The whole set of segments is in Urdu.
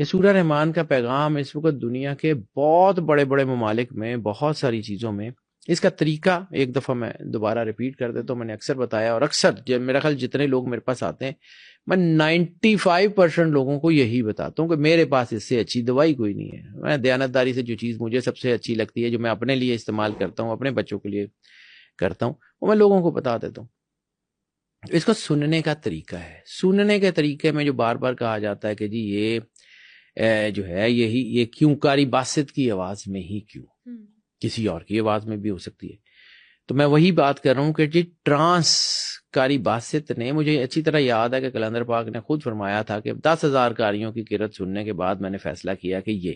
یہ سورہ رحمان کا پیغام اس وقت دنیا کے بہت بڑے بڑے ممالک میں بہت ساری چیزوں میں اس کا طریقہ ایک دفعہ میں دوبارہ ریپیٹ کر دیتا ہوں. میں نے اکثر بتایا اور اکثر میرا خیال جتنے لوگ میرے پاس آتے ہیں میں 95% لوگوں کو یہی بتاتا ہوں کہ میرے پاس اس سے اچھی دوائی کوئی نہیں ہے. میں دیانتداری سے جو چیز مجھے سب سے اچھی لگتی ہے، جو میں اپنے لیے استعمال کرتا ہوں، اپنے بچوں کے لیے کرتا ہوں، وہ میں لوگوں کو بتا دیتا ہوں. اس کو سننے کا طریقہ ہے. سننے کے طریقے میں جو بار بار کہا جاتا ہے کہ جی یہ جو ہے یہ کیوں قاری باسط کی آواز میں ہی کیوں، کسی اور کی آواز میں بھی ہو سکتی ہے. تو میں وہی بات کر رہا ہوں کہ جی ٹرانس قاری باسط نے، مجھے اچھی طرح یاد ہے کہ کلندر پاک نے خود فرمایا تھا کہ 10,000 قاریوں کی قرت سننے کے بعد میں نے فیصلہ کیا کہ یہ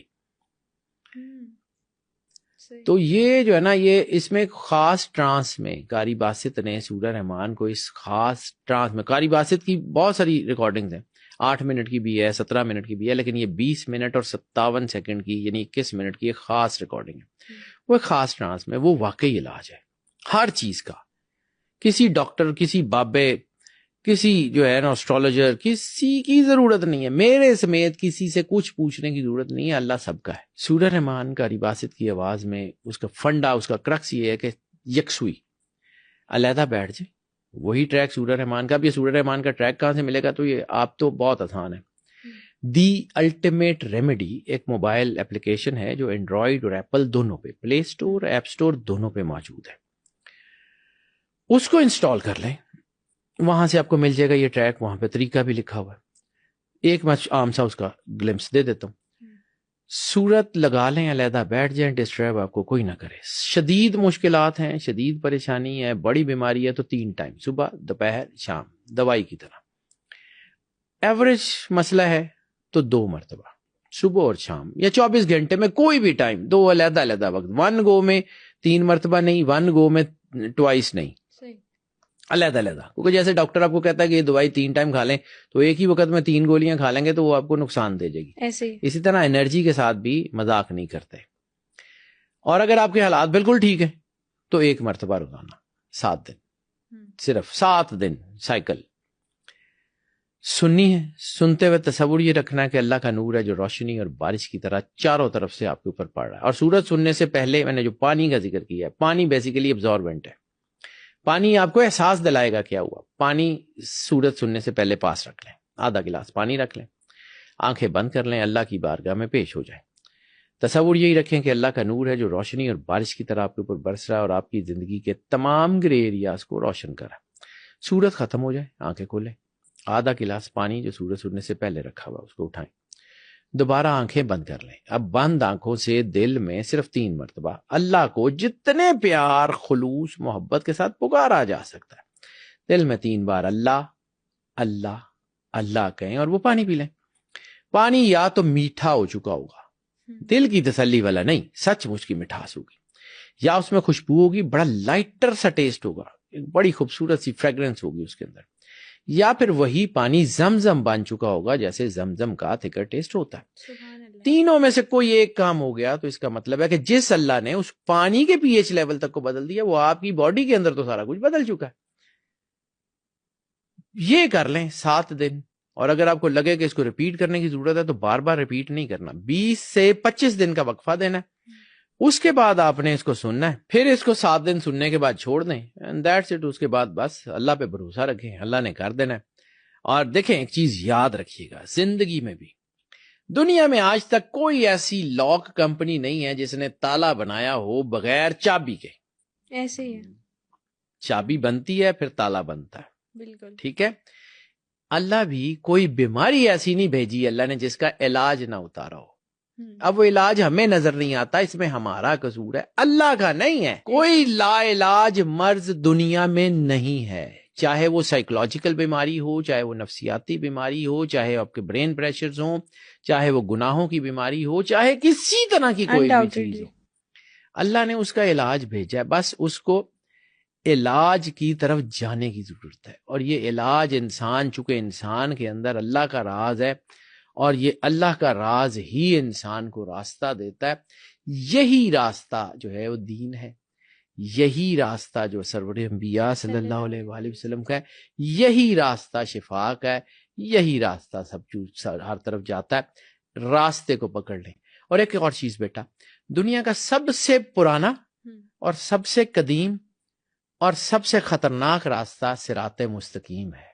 تو یہ جو ہے نا، یہ اس میں خاص ٹرانس میں قاری باسط نے سورہ رحمان کو اس خاص ٹرانس میں، قاری باسط کی بہت ساری ریکارڈنگز ہیں، 8 منٹ کی بھی ہے، 17 منٹ کی بھی ہے، لیکن یہ 20 منٹ اور 57 سیکنڈ کی یعنی 21 منٹ کی ایک خاص ریکارڈنگ ہے. وہ ایک خاص ٹرانس میں وہ واقعی علاج ہے ہر چیز کا. کسی ڈاکٹر، کسی بابے، کسی جو ہے نا اسٹرالوجر، کسی کی ضرورت نہیں ہے، میرے سمیت کسی سے کچھ پوچھنے کی ضرورت نہیں ہے. اللہ سب کا ہے. سورہ رحمان قاری باسط کی آواز میں اس کا فنڈا، اس کا کرکس یہ ہے کہ یکسوئی علیحدہ بیٹھ جائے. وہی ٹریک سورہ رحمان کا بھی. سورہ رحمان کا ٹریک کہاں سے ملے گا؟ تو یہ آپ تو بہت آسان ہے. دی الٹیمیٹ ریمیڈی ایک موبائل اپلیکیشن ہے جو اینڈرائیڈ اور ایپل دونوں پہ، پلے سٹور، ایپ سٹور دونوں پہ موجود ہے. اس کو انسٹال کر لیں، وہاں سے آپ کو مل جائے گا یہ ٹریک. وہاں پہ طریقہ بھی لکھا ہوا ہے. ایک میں عام سا اس کا گلمپس دے دیتا ہوں. سورت لگا لیں، علیحدہ بیٹھ جائیں، ڈسٹرب آپ کو کوئی نہ کرے. شدید مشکلات ہیں، شدید پریشانی ہے، بڑی بیماری ہے تو 3 ٹائم، صبح، دوپہر، شام، دوائی کی طرح. ایوریج مسئلہ ہے تو 2 مرتبہ، صبح اور شام، یا 24 گھنٹے میں کوئی بھی ٹائم، 2 علیحدہ علیحدہ وقت. 1 گو میں 3 مرتبہ نہیں، 1 گو میں ٹوائس نہیں، علیحدہ علیحدہ. کیونکہ جیسے ڈاکٹر آپ کو کہتا ہے کہ یہ دوائی 3 ٹائم کھا لیں، تو ایک ہی وقت میں 3 گولیاں کھا لیں گے تو وہ آپ کو نقصان دے جائے گی. اسی طرح انرجی کے ساتھ بھی مذاق نہیں کرتے. اور اگر آپ کے حالات بالکل ٹھیک ہیں تو 1 مرتبہ روزانہ 7 دن، صرف 7 دن سائیکل سننی ہے. سنتے ہوئے تصور یہ رکھنا ہے کہ اللہ کا نور ہے جو روشنی اور بارش کی طرح چاروں طرف سے آپ کے اوپر پڑ رہا ہے. اور سورج سننے سے پہلے میں نے جو پانی کا ذکر کیا ہے، پانی بیسیکلی ابزاربنٹ ہے. پانی آپ کو احساس دلائے گا کیا ہوا. پانی سورج سننے سے پہلے پاس رکھ لیں، آدھا گلاس پانی رکھ لیں، آنکھیں بند کر لیں، اللہ کی بارگاہ میں پیش ہو جائیں. تصور یہی رکھیں کہ اللہ کا نور ہے جو روشنی اور بارش کی طرح آپ کے اوپر برس رہا ہے اور آپ کی زندگی کے تمام گرے ایریاز کو روشن کر رہا ہے. سورج ختم ہو جائے، آنکھیں کھولیں، آدھا گلاس پانی جو سورج سننے سے پہلے رکھا ہوا اس کو اٹھائیں، دوبارہ آنکھیں بند کر لیں. اب بند آنکھوں سے دل میں صرف 3 مرتبہ اللہ کو جتنے پیار، خلوص، محبت کے ساتھ پکارا جا سکتا ہے، دل میں 3 بار اللہ اللہ اللہ کہیں اور وہ پانی پی لیں. پانی یا تو میٹھا ہو چکا ہوگا، دل کی تسلی والا نہیں، سچ مچ کی مٹھاس ہوگی، یا اس میں خوشبو ہوگی، بڑا لائٹر سا ٹیسٹ ہوگا، ایک بڑی خوبصورت سی فریگرنس ہوگی اس کے اندر، یا پھر وہی پانی زمزم بن چکا ہوگا جیسے زمزم کا تھکر ٹیسٹ ہوتا ہے. تینوں میں سے کوئی ایک کام ہو گیا تو اس کا مطلب ہے کہ جس اللہ نے اس پانی کے پی ایچ لیول تک کو بدل دیا، وہ آپ کی باڈی کے اندر تو سارا کچھ بدل چکا ہے. یہ کر لیں 7 دن. اور اگر آپ کو لگے کہ اس کو ریپیٹ کرنے کی ضرورت ہے تو بار بار ریپیٹ نہیں کرنا، 20 سے 25 دن کا وقفہ دینا ہے. اس کے بعد آپ نے اس کو سننا ہے، پھر اس کو 7 دن سننے کے بعد چھوڑ دیں، اینڈ دیٹس اٹ. اس کے بعد بس اللہ پہ بھروسہ رکھیں، اللہ نے کر دینا ہے. اور دیکھیں ایک چیز یاد رکھیے گا، زندگی میں بھی، دنیا میں آج تک کوئی ایسی لاک کمپنی نہیں ہے جس نے تالا بنایا ہو بغیر چابی کے. ایسے ہی ہے، چابی بنتی ہے پھر تالا بنتا ہے. بالکل ٹھیک ہے. اللہ بھی کوئی بیماری ایسی نہیں بھیجی اللہ نے جس کا علاج نہ اتارا ہو. اب وہ علاج ہمیں نظر نہیں آتا، اس میں ہمارا قصور ہے، اللہ کا نہیں ہے. کوئی لا علاج مرض دنیا میں نہیں ہے، چاہے وہ سائیکولوجیکل بیماری ہو، چاہے وہ نفسیاتی بیماری ہو، چاہے آپ کے برین پریشرز ہوں، چاہے وہ گناہوں کی بیماری ہو، چاہے کسی طرح کی کوئی بھی چیز ہو، اللہ نے اس کا علاج بھیجا ہے. بس اس کو علاج کی طرف جانے کی ضرورت ہے. اور یہ علاج انسان، چونکہ انسان کے اندر اللہ کا راز ہے اور یہ اللہ کا راز ہی انسان کو راستہ دیتا ہے. یہی راستہ جو ہے وہ دین ہے، یہی راستہ جو سرور انبیاء صلی اللہ علیہ وآلہ وسلم کا ہے، یہی راستہ شفا کا ہے، یہی راستہ سب ہر طرف جاتا ہے. راستے کو پکڑ لیں. اور ایک اور چیز بیٹا، دنیا کا سب سے پرانا اور سب سے قدیم اور سب سے خطرناک راستہ صراط مستقیم ہے.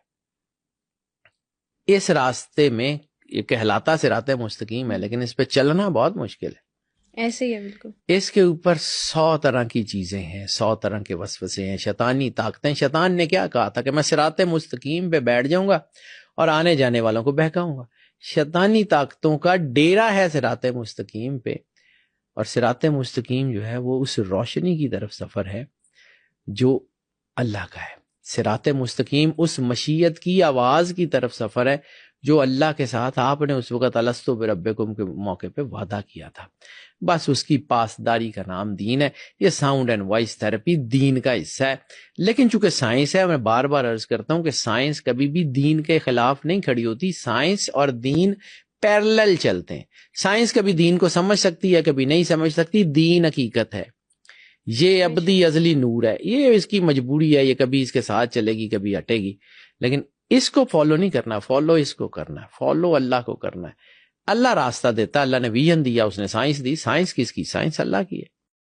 اس راستے میں یہ کہلاتا صراط مستقیم ہے، لیکن اس پہ چلنا بہت مشکل ہے. ایسے ہی ہے بالکل. اس کے اوپر 100 طرح کی چیزیں ہیں، 100 طرح کے وسوسے ہیں، شیطانی طاقتیں. شیطان نے کیا کہا تھا کہ میں صراط مستقیم پہ بیٹھ جاؤں گا اور آنے جانے والوں کو بہکاؤں گا. شیطانی طاقتوں کا ڈیرا ہے صراط مستقیم پہ، اور صراط مستقیم جو ہے وہ اس روشنی کی طرف سفر ہے جو اللہ کا ہے. صراط مستقیم اس مشیت کی آواز کی طرف سفر ہے جو اللہ کے ساتھ آپ نے اس وقت الستو بربکم کے موقع پہ وعدہ کیا تھا. بس اس کی پاسداری کا نام دین ہے. یہ ساؤنڈ اینڈ وائس تھراپی دین کا حصہ ہے، لیکن چونکہ سائنس ہے، میں بار بار عرض کرتا ہوں کہ سائنس کبھی بھی دین کے خلاف نہیں کھڑی ہوتی. سائنس اور دین پیرلل چلتے ہیں. سائنس کبھی دین کو سمجھ سکتی ہے، کبھی نہیں سمجھ سکتی. دین حقیقت ہے، یہ ابدی ازلی نور ہے، یہ اس کی مجبوری ہے، یہ کبھی اس کے ساتھ چلے گی کبھی ہٹے گی. لیکن اس کو فالو نہیں کرنا، فالو اس کو کرنا ہے، فالو اللہ کو کرنا ہے. اللہ راستہ دیتا، اللہ نے ویژن دیا، اس نے سائنس دی. سائنس کس کی؟ سائنس اللہ کی ہے.